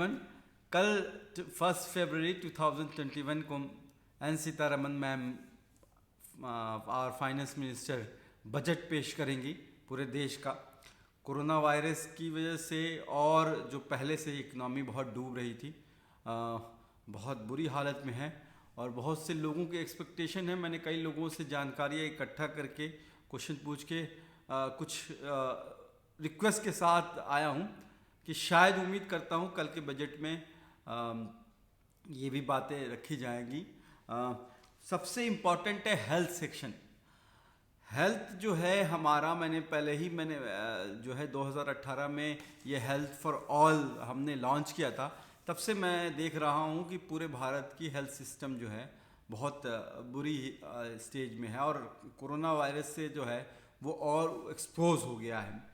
कल 1 फरवरी 2021 को N Sitharaman ma'am और फाइनेंस मिनिस्टर बजट पेश करेंगी पूरे देश का। कोरोना वायरस की वजह से और जो पहले से इकनॉमी बहुत डूब रही थी, बहुत बुरी हालत में है और बहुत से लोगों की एक्सपेक्टेशन है। मैंने कई लोगों से जानकारियाँ इकट्ठा करके क्वेश्चन पूछ के कुछ रिक्वेस्ट के साथ आया हूँ कि शायद उम्मीद करता हूँ कल के बजट में ये भी बातें रखी जाएंगी। सबसे इम्पॉर्टेंट है हेल्थ सेक्शन। हेल्थ जो है हमारा, मैंने जो है 2018 में ये हेल्थ फॉर ऑल हमने लॉन्च किया था। तब से मैं देख रहा हूँ कि पूरे भारत की हेल्थ सिस्टम जो है बहुत बुरी स्टेज में है और कोरोना वायरस से जो है वो और एक्सपोज हो गया है।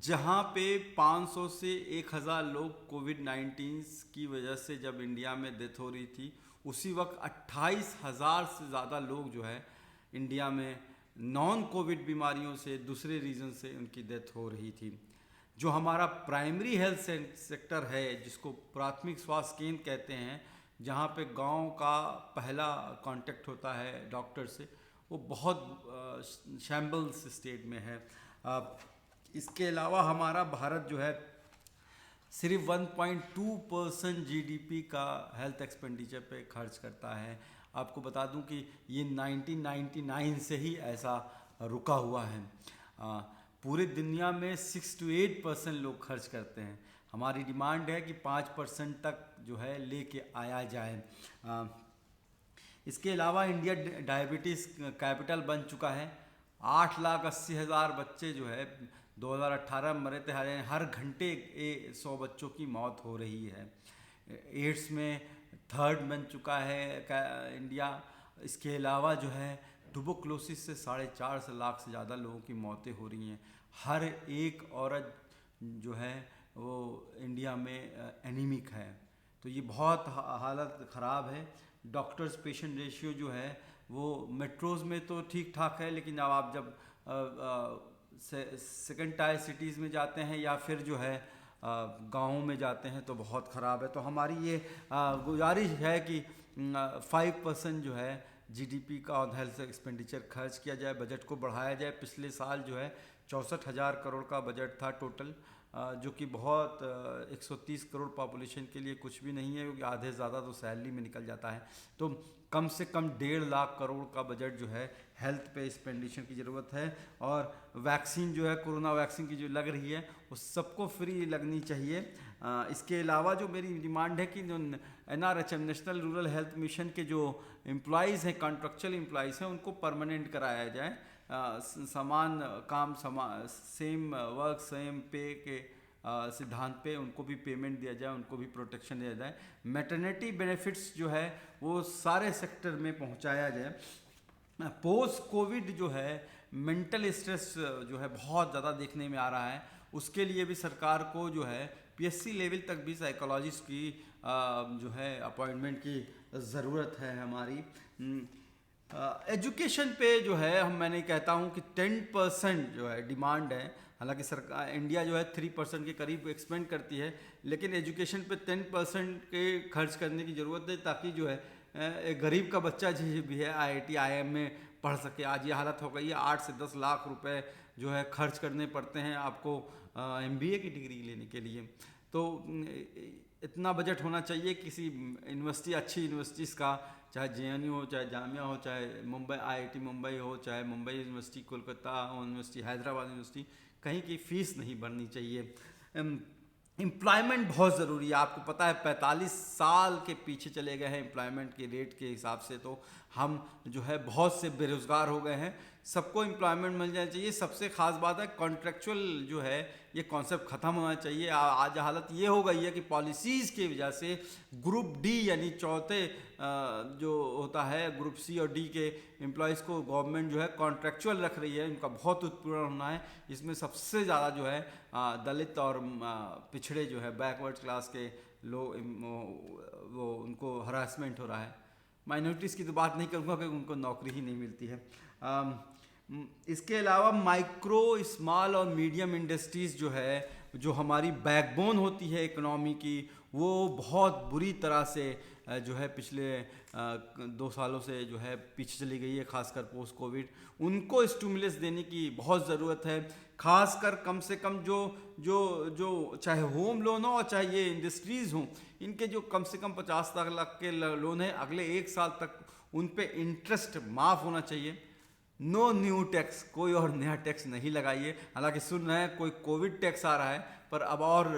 जहाँ पे 500 से 1000 लोग कोविड-19 की वजह से जब इंडिया में डेथ हो रही थी, उसी वक्त 28,000 से ज़्यादा लोग जो है इंडिया में नॉन कोविड बीमारियों से, दूसरे रीज़न से उनकी डेथ हो रही थी। जो हमारा प्राइमरी हेल्थ सेक्टर है, जिसको प्राथमिक स्वास्थ्य केंद्र कहते हैं, जहाँ पे गांव का पहला कांटेक्ट होता है डॉक्टर से, वो बहुत शैम्बल्स स्टेट में है। इसके अलावा हमारा भारत जो है सिर्फ 1.2% जीडीपी का हेल्थ एक्सपेंडिचर पे खर्च करता है। आपको बता दूं कि ये 1999 से ही ऐसा रुका हुआ है। पूरे दुनिया में 6 to 8% लोग खर्च करते हैं। हमारी डिमांड है कि 5% तक जो है लेके आया जाए। इसके अलावा इंडिया डायबिटीज़ कैपिटल बन चुका है। 8,80,000 बच्चे जो है 2018 में मरे थे। हर घंटे 100 बच्चों की मौत हो रही है। एड्स में थर्ड बन चुका है इंडिया। इसके अलावा जो है ट्यूबरकुलोसिस से 4.5 लाख से ज़्यादा लोगों की मौतें हो रही हैं। हर एक औरत जो है वो इंडिया में एनीमिक है। तो ये बहुत हालत ख़राब है। डॉक्टर्स पेशेंट रेशियो जो है वो मेट्रोज़ में तो ठीक ठाक है, लेकिन अब आप जब सेकेंड टायर सिटीज़ में जाते हैं या फिर जो है गाँव में जाते हैं तो बहुत ख़राब है। तो हमारी ये गुजारिश है कि 5% जो है जीडीपी का ऑन हेल्थ एक्सपेंडिचर खर्च किया जाए, बजट को बढ़ाया जाए। पिछले साल जो है 64,000 करोड़ का बजट था टोटल, जो कि बहुत 130 करोड़ पॉपुलेशन के लिए कुछ भी नहीं है, क्योंकि आधे ज़्यादा तो सैलरी में निकल जाता है। तो कम से कम 1.5 लाख करोड़ का बजट जो है हेल्थ पे एक्सपेंडिचर की ज़रूरत है। और वैक्सीन जो है, कोरोना वैक्सीन की जो लग रही है वो सबको फ्री लगनी चाहिए। इसके अलावा जो मेरी डिमांड है कि जो NRHM national rural health mission के जो एम्प्लॉयज़ हैं, कॉन्ट्रेक्चुअल एम्प्लॉयज़ हैं, उनको परमानेंट कराया जाए। समान काम सेम वर्क सेम पे के सिद्धांत पे उनको भी पेमेंट दिया जाए, उनको भी प्रोटेक्शन दिया जाए। मैटरनिटी बेनिफिट्स जो है वो सारे सेक्टर में पहुंचाया जाए। पोस्ट कोविड जो है मेंटल स्ट्रेस जो है बहुत ज़्यादा देखने में आ रहा है। उसके लिए भी सरकार को जो है PSC लेवल तक भी साइकोलॉजिस्ट की जो है अपॉइंटमेंट की ज़रूरत है हमारी। एजुकेशन पे जो है मैंने कहता हूँ कि 10% जो है डिमांड है। हालांकि सरकार इंडिया जो है 3% के करीब एक्सपेंड करती है, लेकिन एजुकेशन पे 10% के खर्च करने की ज़रूरत है, ताकि जो है एक गरीब का बच्चा जो भी है IIT IIM में पढ़ सके। आज ये हालत हो गई है 8 से 10 लाख रुपए जो है खर्च करने पड़ते हैं आपको MBA की डिग्री लेने के लिए। तो इतना बजट होना चाहिए किसी यूनिवर्सिटी, अच्छी यूनिवर्सिटीज़ का, चाहे JNU हो, चाहे जामिया हो, चाहे मुंबई IIT मुंबई हो, चाहे Mumbai university, Kolkata university, Hyderabad university, कहीं की फ़ीस नहीं बढ़नी चाहिए। एम्प्लॉयमेंट बहुत ज़रूरी है। आपको पता है 45 साल के पीछे चले गए हैं एम्प्लॉयमेंट के रेट के हिसाब से। तो हम जो है बहुत से बेरोज़गार हो गए हैं। सबको एम्प्लॉयमेंट मिल जाना चाहिए। सबसे ख़ास बात है कॉन्ट्रेक्चुअल जो है ये कॉन्सेप्ट ख़त्म होना चाहिए। आज हालत ये हो गई है कि पॉलिसीज़ की वजह से ग्रुप D यानी चौथे जो होता है ग्रुप C और D के एम्प्लॉयज़ को गवर्नमेंट जो है कॉन्ट्रेक्चुअल रख रही है। इनका बहुत उत्पीड़न होना है। इसमें सबसे ज़्यादा जो है दलित और पिछड़े जो है बैकवर्ड क्लास के लोग, वो उनको हरासमेंट हो रहा है। माइनॉरिटीज़ की तो बात नहीं करूँगा क्योंकि उनको नौकरी ही नहीं मिलती है। इसके अलावा माइक्रो, स्मॉल और मीडियम इंडस्ट्रीज़ जो है, जो हमारी बैकबोन होती है इकोनॉमी की, वो बहुत बुरी तरह से जो है पिछले 2 सालों से जो है पीछे चली गई है, खासकर पोस्ट कोविड। उनको स्टिमुलस देने की बहुत ज़रूरत है, खासकर कम से कम जो जो जो चाहे होम लोन हो और चाहे ये इंडस्ट्रीज़ हों, इनके जो कम से कम 50 लाख के लोन है, अगले 1 साल तक उन पे इंटरेस्ट माफ़ होना चाहिए। नो न्यू टैक्स, कोई और नया टैक्स नहीं लगाइए। हालांकि सुन रहे हैं कोई कोविड टैक्स आ रहा है, पर अब और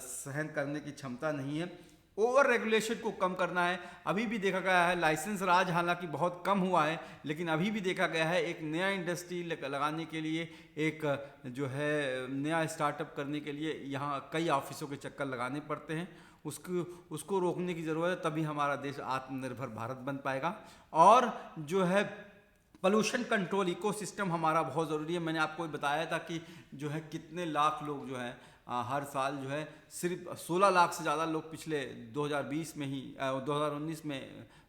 सहन करने की क्षमता नहीं है। ओवर रेगुलेशन को कम करना है। अभी भी देखा गया है लाइसेंस राज हालांकि बहुत कम हुआ है, लेकिन अभी भी देखा गया है एक नया इंडस्ट्री लगाने के लिए, एक जो है नया स्टार्टअप करने के लिए यहाँ कई ऑफिसों के चक्कर लगाने पड़ते हैं। उसको रोकने की ज़रूरत है, तभी हमारा देश आत्मनिर्भर भारत बन पाएगा। और जो है पोल्यूशन कंट्रोल इकोसिस्टम हमारा बहुत ज़रूरी है। मैंने आपको बताया था कि जो है कितने लाख लोग जो है हर साल जो है सिर्फ 16 लाख से ज़्यादा लोग पिछले 2020 में ही 2019 में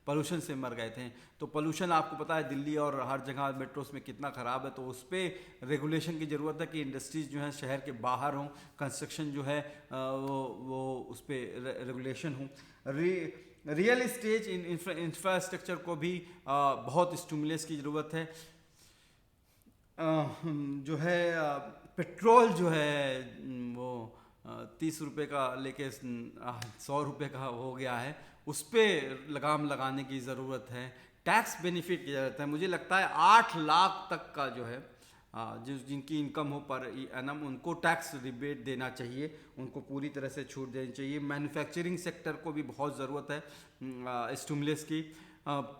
पोल्यूशन से मर गए थे। तो पोल्यूशन आपको पता है दिल्ली और हर जगह मेट्रोस में कितना ख़राब है, तो उस पर रेगुलेशन की ज़रूरत है कि इंडस्ट्रीज़ जो हैं शहर के बाहर हों, कंस्ट्रक्शन जो है वो उस पर रेगुलेशन हो। रियल इस्टेट इंफ्रास्ट्रक्चर को भी बहुत स्टिमुलस की ज़रूरत है। जो है पेट्रोल जो है वो 30 रुपये का लेके 100 रुपये का हो गया है, उस पर लगाम लगाने की ज़रूरत है। टैक्स बेनिफिट की ज़रूरत है। मुझे लगता है 8 लाख तक का जो है जिनकी इनकम हो पर एनम, उनको टैक्स रिबेट देना चाहिए, उनको पूरी तरह से छूट देनी चाहिए। मैन्युफैक्चरिंग सेक्टर को भी बहुत ज़रूरत है स्टिमुलस की।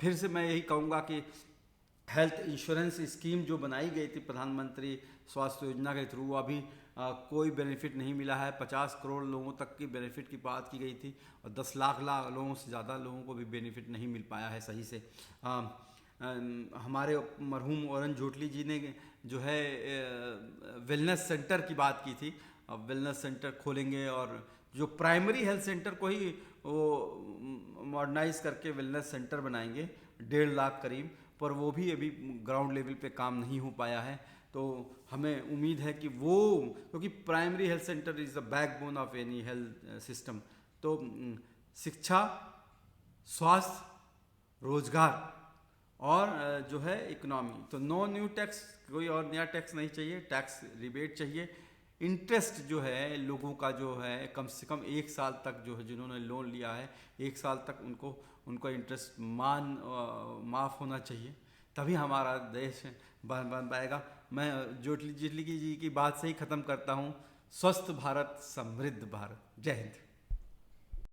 फिर से मैं यही कहूँगा कि हेल्थ इंश्योरेंस स्कीम जो बनाई गई थी प्रधानमंत्री स्वास्थ्य योजना के थ्रू, अभी कोई बेनिफिट नहीं मिला है। 50 करोड़ लोगों तक की बेनिफिट की बात की गई थी और 10 लाख लोगों से ज़्यादा लोगों को भी बेनिफिट नहीं मिल पाया है सही से। हमारे मरहूम अरुण जेटली जी ने जो है वेलनेस सेंटर की बात की थी। अब वेलनेस सेंटर खोलेंगे और जो प्राइमरी हेल्थ सेंटर को ही वो मॉडर्नाइज करके वेलनेस सेंटर बनाएंगे 1.5 लाख करीब, पर वो भी अभी ग्राउंड लेवल पे काम नहीं हो पाया है। तो हमें उम्मीद है कि वो, क्योंकि primary health centre is the backbone of any health system. तो शिक्षा, स्वास्थ्य, रोजगार और जो है इकोनॉमी, तो नो न्यू टैक्स, कोई और नया टैक्स नहीं चाहिए, टैक्स रिबेट चाहिए। इंटरेस्ट जो है लोगों का जो है कम से कम 1 साल तक जो है जिन्होंने लोन लिया है 1 साल तक उनको इंटरेस्ट माफ़ होना चाहिए, तभी हमारा देश बन पाएगा। मैं जेटली जी की बात से ही ख़त्म करता हूँ। स्वस्थ भारत, समृद्ध भारत। जय हिंद।